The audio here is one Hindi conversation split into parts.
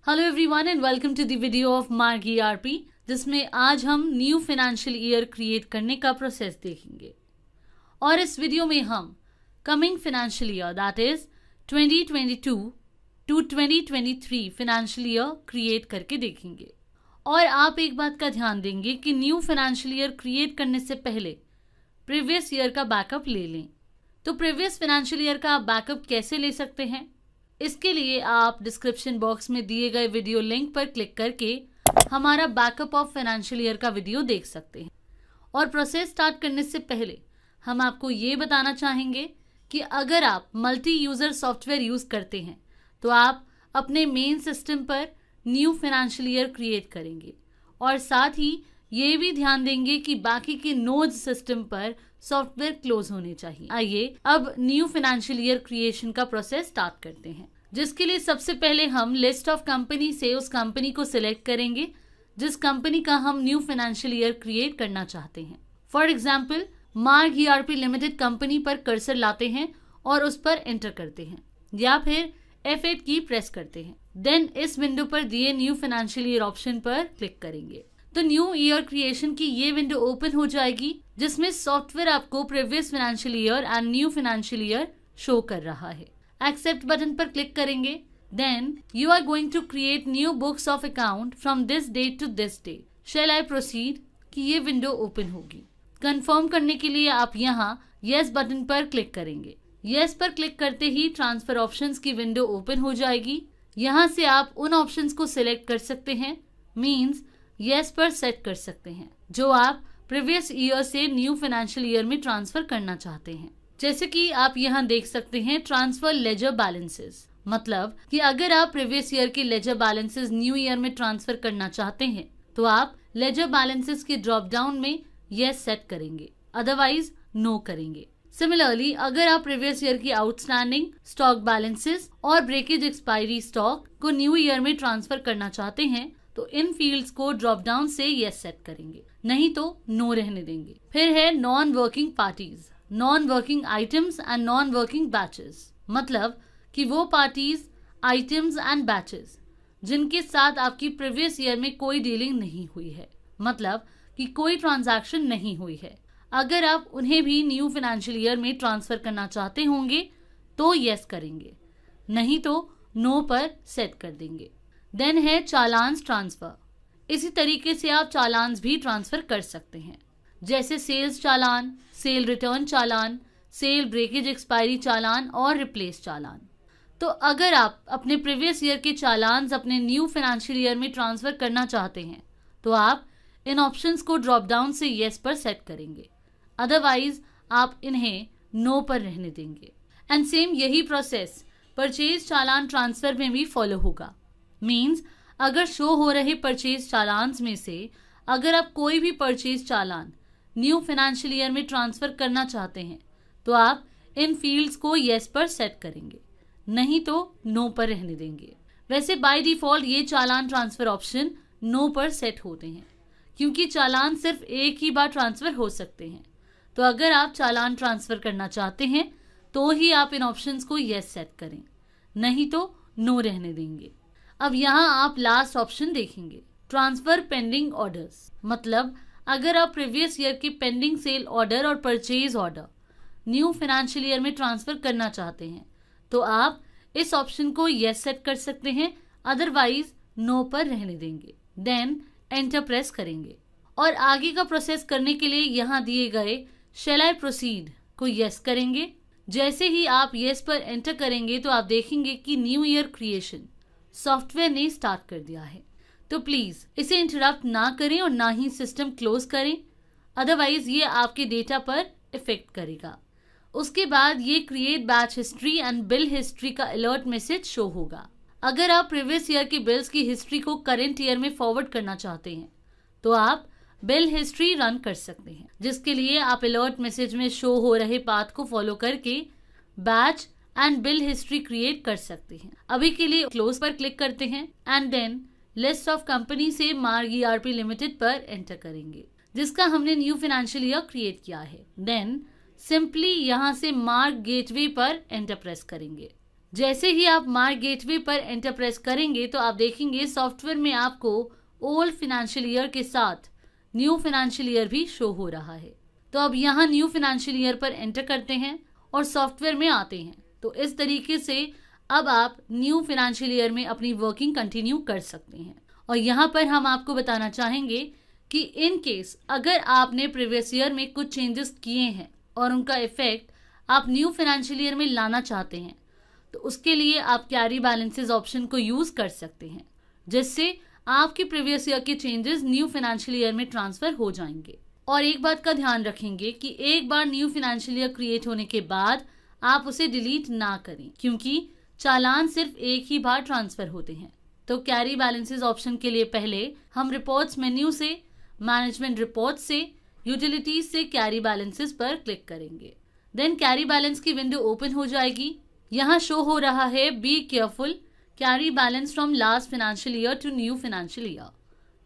Hello everyone and welcome to the video of Marg ERP, जिसमें आज हम न्यू फाइनेंशियल ईयर क्रिएट करने का प्रोसेस देखेंगे। और इस वीडियो में हम coming financial year that is 2022 to 2023 financial year create करके देखेंगे। और आप एक बात का ध्यान देंगे कि न्यू फाइनेंशियल ईयर क्रिएट करने से पहले प्रीवियस ईयर का बैकअप ले लें। तो प्रीवियस फाइनेंशियल ईयर का आप बैकअप कैसे ले सकते हैं, इसके लिए आप डिस्क्रिप्शन बॉक्स में दिए गए वीडियो लिंक पर क्लिक करके हमारा बैकअप ऑफ फाइनेंशियल ईयर का वीडियो देख सकते हैं। और प्रोसेस स्टार्ट करने से पहले हम आपको ये बताना चाहेंगे कि अगर आप मल्टी यूज़र सॉफ्टवेयर यूज़ करते हैं तो आप अपने मेन सिस्टम पर न्यू फाइनेंशियल ईयर क्रिएट करेंगे और साथ ही ये भी ध्यान देंगे कि बाकी के नोड्स सिस्टम पर सॉफ्टवेयर क्लोज होने चाहिए। आइए अब न्यू फाइनेंशियल ईयर क्रिएशन का प्रोसेस स्टार्ट करते हैं, जिसके लिए सबसे पहले हम लिस्ट ऑफ कंपनी से उस कंपनी को सिलेक्ट करेंगे जिस कंपनी का हम न्यू फाइनेंशियल ईयर क्रिएट करना चाहते हैं। फॉर एग्जाम्पल, मार्ग ईआरपी लिमिटेड कंपनी पर कर्सर लाते हैं और उस पर एंटर करते हैं या फिर F8 की प्रेस करते हैं। देन इस विंडो पर दिए न्यू फाइनेंशियल ईयर ऑप्शन पर क्लिक करेंगे तो न्यू ईयर क्रिएशन की ये विंडो ओपन हो जाएगी, जिसमें सॉफ्टवेयर आपको previous financial year and new financial year show कर रहा है। एक्सेप्ट बटन पर क्लिक करेंगे। Then you are going to create new books of account from this date to this date. Shall I proceed कि ये विंडो ओपन होगी। कंफर्म करने के लिए आप यहाँ यस बटन पर क्लिक करेंगे। यस पर क्लिक करते ही ट्रांसफर ऑप्शंस की विंडो ओपन हो जाएगी। यहाँ से आप उन ऑप्शंस को सिलेक्ट कर सकते हैं, मीन्स यस पर सेट कर सकते हैं जो आप प्रीवियस ईयर से न्यू फाइनेंशियल ईयर में ट्रांसफर करना चाहते हैं। जैसे कि आप यहाँ देख सकते हैं ट्रांसफर लेजर बैलेंसेस, मतलब कि अगर आप प्रीवियस ईयर के लेजर बैलेंसेस न्यू ईयर में ट्रांसफर करना चाहते हैं तो आप लेजर बैलेंसेस के ड्रॉप डाउन में यस सेट करेंगे, अदरवाइज नो करेंगे। सिमिलरली, अगर आप प्रीवियस ईयर की आउटस्टैंडिंग स्टॉक बैलेंसेस और ब्रेकेज एक्सपायरी स्टॉक को न्यू ईयर में ट्रांसफर करना चाहते हैं तो इन फील्ड्स को ड्रॉप डाउन से यस सेट करेंगे, नहीं तो नो रहने देंगे। फिर है non working parties, non working items and non working batches, मतलब कि वो पार्टीज, आइटम्स एंड बैचेस जिनके साथ आपकी प्रीवियस ईयर में कोई डीलिंग नहीं हुई है, मतलब कि कोई ट्रांजैक्शन नहीं हुई है। अगर आप उन्हें भी न्यू फाइनेंशियल ईयर में ट्रांसफर करना चाहते होंगे तो यस करेंगे, नहीं तो नो पर सेट कर देंगे। देन है चालान्स ट्रांसफर। इसी तरीके से आप चालान्स भी ट्रांसफर कर सकते हैं, जैसे सेल्स चालान, सेल रिटर्न चालान, सेल ब्रेकेज एक्सपायरी चालान और रिप्लेस चालान। तो अगर आप अपने प्रीवियस ईयर के चालान्स अपने न्यू फाइनेंशियल ईयर में ट्रांसफर करना चाहते हैं तो आप इन ऑप्शंस को ड्रॉप डाउन से येस पर सेट करेंगे, अदरवाइज आप इन्हें नो पर रहने देंगे। एंड सेम यही प्रोसेस परचेज चालान ट्रांसफर में भी फॉलो होगा। मीन्स अगर शो हो रहे परचेज चालान्स में से अगर आप कोई भी परचेज चालान न्यू फाइनेंशियल ईयर में ट्रांसफर करना चाहते हैं तो आप इन फील्ड्स को येस पर सेट करेंगे, नहीं तो नो पर रहने देंगे। वैसे बाय डिफॉल्ट ये चालान ट्रांसफर ऑप्शन नो पर सेट होते हैं, क्योंकि चालान सिर्फ एक ही बार ट्रांसफर हो सकते हैं। तो अगर आप चालान ट्रांसफर करना चाहते हैं तो ही आप इन ऑप्शंस को येस सेट करें, नहीं तो नो रहने देंगे। अब यहाँ आप लास्ट ऑप्शन देखेंगे, ट्रांसफर पेंडिंग ऑर्डर्स, मतलब अगर आप प्रीवियस ईयर के पेंडिंग सेल ऑर्डर और purchase order new financial year में ट्रांसफर करना चाहते हैं तो आप इस ऑप्शन को यस सेट कर सकते हैं, अदरवाइज नो पर रहने देंगे। देन एंटर प्रेस करेंगे और आगे का प्रोसेस करने के लिए यहाँ दिए गए शैल आई प्रोसीड को यस करेंगे। जैसे ही आप यस पर एंटर करेंगे तो आप देखेंगे कि न्यू ईयर क्रिएशन सॉफ्टवेयर ने स्टार्ट कर दिया है। तो प्लीज इसे इंटरप्ट ना करें और ना ही सिस्टम क्लोज करें, अदरवाइज ये आपके डेटा पर इफेक्ट करेगा। उसके बाद ये create batch history and bill history का अलर्ट मैसेज शो होगा। अगर आप प्रीवियस ईयर की बिल्स की हिस्ट्री को करंट ईयर में फॉरवर्ड करना चाहते हैं तो आप बिल हिस्ट्री रन कर सकते हैं, जिसके लिए आप अलर्ट मैसेज में शो हो रहे पाथ को फॉलो करके batch and bill history create कर सकते हैं। अभी के लिए क्लोज पर क्लिक करते हैं and then list of company से मार्ग ईआरपी लिमिटेड पर एंटर करेंगे, जिसका हमने न्यू फाइनेंशियल ईयर क्रिएट किया है। देन सिंपली यहाँ से मार्ग गेटवे पर एंटर प्रेस करेंगे। जैसे ही आप मार्क गेटवे पर एंटर प्रेस करेंगे तो आप देखेंगे सॉफ्टवेयर में आपको ओल्ड फाइनेंशियल ईयर के साथ न्यू फाइनेंशियल ईयर भी शो हो रहा है। तो अब यहाँ न्यू फाइनेंशियल ईयर पर एंटर करते हैं और सॉफ्टवेयर में आते हैं। तो इस तरीके से अब आप न्यू फाइनेंशियल ईयर में अपनी वर्किंग कंटिन्यू कर सकते हैं। और यहाँ पर हम आपको बताना चाहेंगे कि इन केस अगर आपने प्रीवियस ईयर में कुछ चेंजेस किए हैं और उनका इफेक्ट आप न्यू फाइनेंशियल ईयर में लाना चाहते हैं तो उसके लिए आप कैरी बैलेंसेस ऑप्शन को यूज कर सकते हैं, जिससे आपके प्रीवियस ईयर के चेंजेस न्यू फाइनेंशियल ईयर में ट्रांसफर हो जाएंगे। और एक बात का ध्यान रखेंगे कि एक बार न्यू फाइनेंशियल ईयर क्रिएट होने के बाद आप उसे डिलीट ना करें, क्योंकि चालान सिर्फ एक ही बार ट्रांसफर होते हैं। तो कैरी बैलेंसेस ऑप्शन के लिए पहले हम रिपोर्ट्स मेन्यू से, मैनेजमेंट रिपोर्ट से, यूटिलिटीज से कैरी बैलेंसेस पर क्लिक करेंगे। देन कैरी बैलेंस की विंडो ओपन हो जाएगी। यहाँ शो हो रहा है be careful, carry balance from last financial year to new financial year,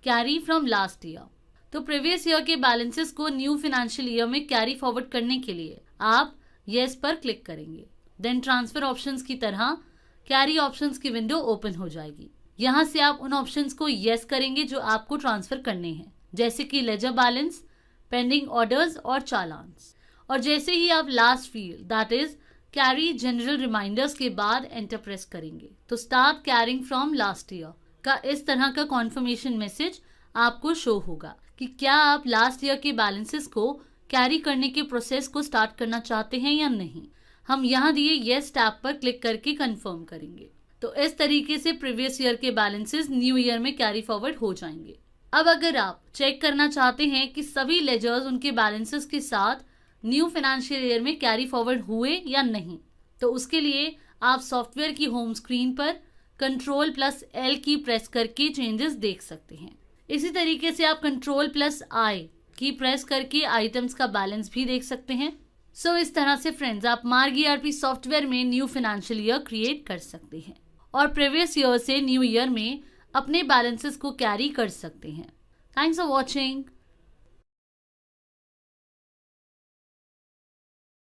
carry from last year. तो प्रीवियस ईयर के बैलेंसेस को न्यू फाइनेंशियल ईयर में कैरी फॉरवर्ड करने के लिए आप येस पर क्लिक करेंगे। देन ट्रांसफर ऑप्शंस की तरह कैरी ऑप्शंस की विंडो ओपन हो जाएगी। यहाँ से आप उन ऑप्शंस को येस करेंगे जो आपको ट्रांसफर करने हैं, जैसे कि लेजर बैलेंस, पेंडिंग ऑर्डर्स और चालान्स। और जैसे ही आप last field that is carry general reminders के बाद एंटर प्रेस करेंगे तो start carrying from last year का इस तरह का कॉन्फर्मेशन मैसेज आपको शो होगा कि क्या आप लास्ट ईयर के बैलेंसेस को कैरी करने के प्रोसेस को स्टार्ट करना चाहते हैं या नहीं। हम यहाँ दिए येस टैब पर क्लिक करके कंफर्म करेंगे। तो इस तरीके से प्रीवियस ईयर के बैलेंसेस न्यू ईयर में कैरी फॉरवर्ड हो जाएंगे। अब अगर आप चेक करना चाहते हैं कि सभी लेजर्स उनके बैलेंसेस के साथ न्यू फाइनेंशियल ईयर में कैरी फॉरवर्ड हुए या नहीं, तो उसके लिए आप सॉफ्टवेयर की होम स्क्रीन पर Ctrl+L की प्रेस करके चेंजेस देख सकते हैं। इसी तरीके से आप Ctrl+I की प्रेस करके आइटम्स का बैलेंस भी देख सकते हैं। सो इस तरह से फ्रेंड्स आप मार्ग ERP सॉफ्टवेयर में न्यू फाइनेंशियल ईयर क्रिएट कर सकते हैं और प्रीवियस ईयर से न्यू ईयर में अपने बैलेंसेस को कैरी कर सकते हैं। Thanks for watching.